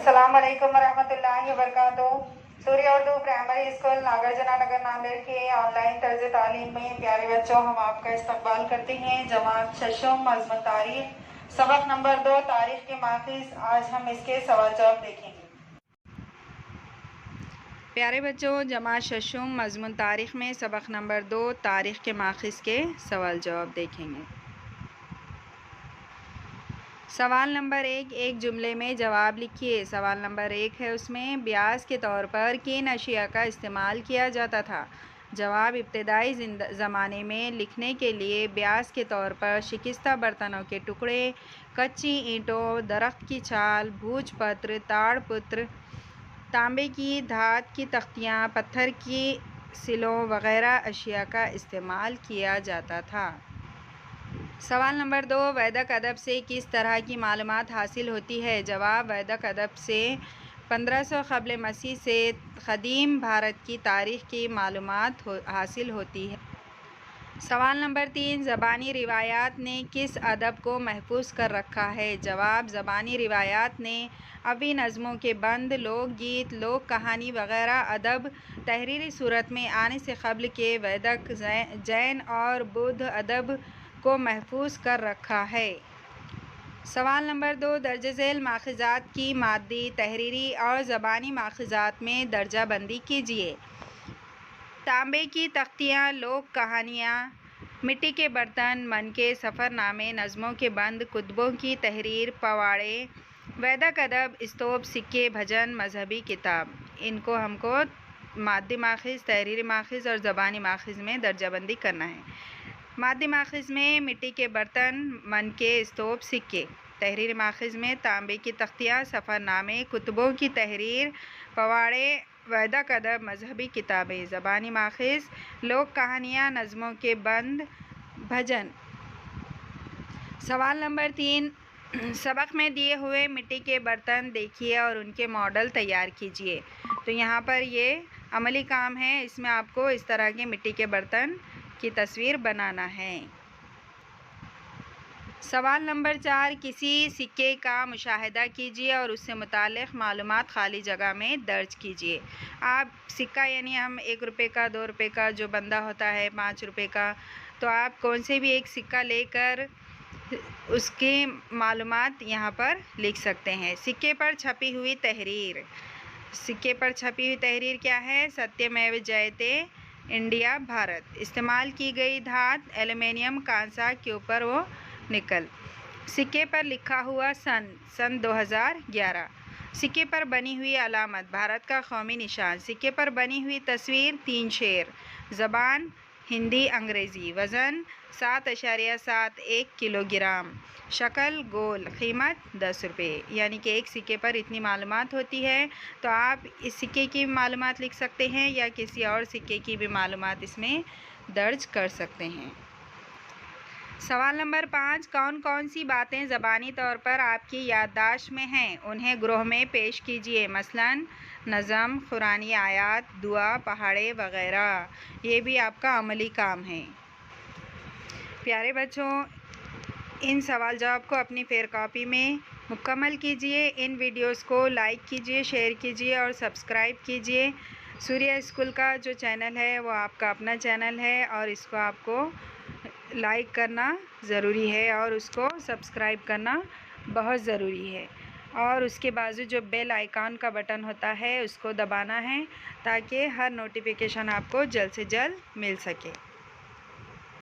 अस्सलाम वालेकुम वरहमतुल्लाहि वबरकातुहू। सूर्य उर्दू प्राइमरी स्कूल नागार्जुना नगर नांदेड़ के ऑनलाइन तर्ज तालीम में प्यारे बच्चों हम आपका इस्तकबाल करते हैं। जमात शशम मज़मून तारीख सबक नंबर 2 तारीख के माखिज। आज हम इसके सवाल जवाब देखेंगे। प्यारे बच्चों, जमात शशम मज़मून तारीख में सबक नंबर 2 तारीख के माखिज के सवाल जवाब देखेंगे। सवाल नंबर 1, एक जुमले में जवाब लिखिए। सवाल नंबर 1 है, उसमें ब्याज के तौर पर किन अशिया का इस्तेमाल किया जाता था। जवाब, इब्तदाई ज़माने में लिखने के लिए ब्याज के तौर पर शिकस्ता बर्तनों के टुकड़े, कच्ची ईंटों, दरख्त की छाल, भूजपत्र, ताड़पत्र, तांबे की धात की तख्तियाँ, पत्थर की सिलों वगैरह अशिया का इस्तेमाल किया जाता था। सवाल नंबर 2, वैदिक अदब से किस तरह की मालूमात हासिल होती है। जवाब, वैदिक अदब से 1500 क़ब्ल मसीह से क़दीम भारत की तारीख़ की मालूमात हासिल होती है। सवाल नंबर 3, ज़बानी रिवायात ने किस अदब को महफूज कर रखा है। जवाब, ज़बानी रिवायात ने अवी नज़मों के बंद, लोकगीत, लोक कहानी वगैरह अदब तहरीरी सूरत में आने से क़ब्ल के वैदिक, जैन और बुद्ध अदब को महफूज कर रखा है। सवाल नंबर 2, दर्ज झेल माखिजात की मादी, तहरीरी और ज़बानी माखिजात में दर्जा बंदी कीजिए। तांबे की तख्तियाँ, लोक कहानियाँ, मिट्टी के बर्तन, मन के सफ़रनामे, नज़मों के बंद, कुतुबों की तहरीर, पवाड़े, वैदिक अदब, स्तूप, सिक्के, भजन, मजहबी किताब। इनको हमको मादी माखिज़, तहरीरी माखिज़ और ज़बानी माखिज़ में दर्जाबंदी करना है। मादी माखिज़ में मिट्टी के बर्तन, मन के स्तूप, सिक्के। तहरीरी माखिज़ में तांबे की तख्तियाँ, सफ़रनामे, कुतुबों की तहरीर, पवाड़े, वैदिक अदब, मजहबी किताबें। ज़बानी माखिज़, लोक कहानियाँ, नज़मों के बंद, भजन। सवाल नंबर 3, सबक में दिए हुए मिट्टी के बर्तन देखिए और उनके मॉडल तैयार कीजिए। तो यहाँ पर ये अमली काम है, इसमें आपको इस तरह के मिट्टी के बर्तन की तस्वीर बनाना है। सवाल नंबर 4, किसी सिक्के का मुशाहिदा कीजिए और उससे मुताल्लिक़ मालूमात खाली जगह में दर्ज कीजिए। आप सिक्का यानी हम 1 रुपये का, 2 रुपये का जो बंदा होता है, 5 रुपये का, तो आप कौन से भी एक सिक्का लेकर उसकी मालूमात यहाँ पर लिख सकते हैं। सिक्के पर छपी हुई तहरीर। सिक्के पर छपी हुई तहरीर क्या है? सत्यमेव जयते, इंडिया, भारत। इस्तेमाल की गई धात एल्युमिनियम, कांसा के ऊपर वो निकल। सिक्के पर लिखा हुआ सन 2011। सिक्के पर बनी हुई अलामत भारत का कौमी निशान। सिक्के पर बनी हुई तस्वीर 3 शेर। ज़बान हिंदी अंग्रेज़ी। वज़न 7.71 किलोग्राम। शक्ल गोल। कीमत 10 रुपये। यानी कि एक सिक्के पर इतनी मालूमात होती है। तो आप इस सिक्के की मालूमात लिख सकते हैं या किसी और सिक्के की भी मालूमात इसमें दर्ज कर सकते हैं। सवाल नंबर 5, कौन कौन सी बातें ज़बानी तौर पर आपकी याददाश्त में हैं, उन्हें ग्रोह में पेश कीजिए। मसलन नज़म, कुरानी आयात, दुआ, पहाड़े वगैरह। ये भी आपका अमली काम है। प्यारे बच्चों, इन सवाल जवाब को अपनी फेयर कॉपी में मुकम्मल कीजिए। इन वीडियोस को लाइक कीजिए, शेयर कीजिए और सब्सक्राइब कीजिए। सूर्य स्कूल का जो चैनल है वो आपका अपना चैनल है और इसको आपको लाइक करना ज़रूरी है और उसको सब्सक्राइब करना बहुत ज़रूरी है। और उसके बाजू जो बेल आइकॉन का बटन होता है उसको दबाना है ताकि हर नोटिफिकेशन आपको जल्द से जल्द मिल सके।